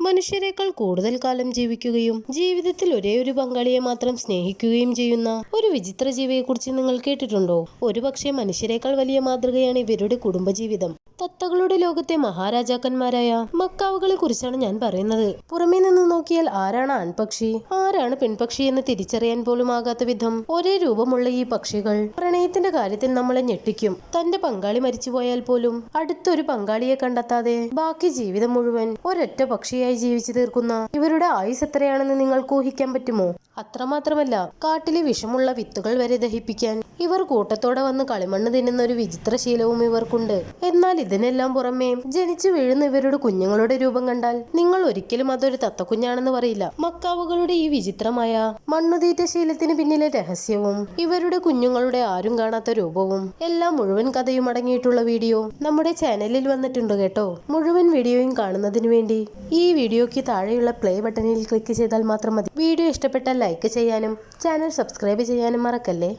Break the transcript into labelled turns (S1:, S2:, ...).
S1: മനുഷ്യരെക്കാൾ കൂടുതൽ കാലം ജീവിക്കുകയും ജീവിതത്തിൽ ഒരേ ഒരു പങ്കാളിയെ മാത്രം സ്നേഹിക്കുകയും ചെയ്യുന്ന ഒരു വിചിത്ര ജീവിയെക്കുറിച്ച് നിങ്ങൾ കേട്ടിട്ടുണ്ടോ? ഒരുപക്ഷെ മനുഷ്യരെക്കാൾ വലിയ മാതൃകയാണ് ഇവരുടെ കുടുംബജീവിതം. തത്തകളുടെ ലോകത്തെ മഹാരാജാക്കന്മാരായ മക്കാവുകളെ കുറിച്ചാണ് ഞാൻ പറയുന്നത്. പുറമേ നിന്ന് നോക്കിയാൽ ആരാണ് ആൺപക്ഷി ആരാണ് പെൺപക്ഷി എന്ന് തിരിച്ചറിയാൻ പോലും ആകാത്ത വിധം ഒരേ രൂപമുള്ള ഈ പക്ഷികൾ പ്രണയത്തിന്റെ കാര്യത്തിൽ നമ്മളെ ഞെട്ടിക്കും. തന്റെ പങ്കാളി മരിച്ചുപോയാൽ പോലും അടുത്തൊരു പങ്കാളിയെ കണ്ടെത്താതെ ബാക്കി ജീവിതം മുഴുവൻ ഒരൊറ്റ പക്ഷിയായി ജീവിച്ചു തീർക്കുന്ന ഇവരുടെ ആയുസ് എത്രയാണെന്ന് നിങ്ങൾക്ക് ഊഹിക്കാൻ പറ്റുമോ? അത്രമാത്രമല്ല, കാട്ടിലെ വിഷമുള്ള വിത്തുകൾ വരെ ദഹിപ്പിക്കാൻ ഇവർ കൂട്ടത്തോടെ വന്ന് കളിമണ്ണ് തിന്നുന്ന ഒരു വിചിത്ര ശീലവും ഇവർക്കുണ്ട്. എന്നാൽ ഇതിനെല്ലാം പുറമേ ജനിച്ചു വീഴുന്ന ഇവരുടെ കുഞ്ഞുങ്ങളുടെ രൂപം കണ്ടാൽ നിങ്ങൾ ഒരിക്കലും അതൊരു തത്തക്കുഞ്ഞാണെന്ന് പറയില്ല. മക്കാവുകളുടെ ഈ വിചിത്രമായ മണ്ണുതീറ്റ ശീലത്തിന് പിന്നിലെ രഹസ്യവും ഇവരുടെ കുഞ്ഞുങ്ങളുടെ ആരും കാണാത്ത രൂപവും എല്ലാം മുഴുവൻ കഥയും അടങ്ങിയിട്ടുള്ള വീഡിയോ നമ്മുടെ ചാനലിൽ വന്നിട്ടുണ്ട് കേട്ടോ. മുഴുവൻ വീഡിയോയും കാണുന്നതിന് വേണ്ടി ഈ വീഡിയോയ്ക്ക് താഴെയുള്ള പ്ലേ ബട്ടണിൽ ക്ലിക്ക് ചെയ്താൽ മാത്രം മതി. വീഡിയോ ഇഷ്ടപ്പെട്ടാൽ ലൈക്ക് ചെയ്യാനും ചാനൽ സബ്സ്ക്രൈബ് ചെയ്യാനും മറക്കല്ലേ.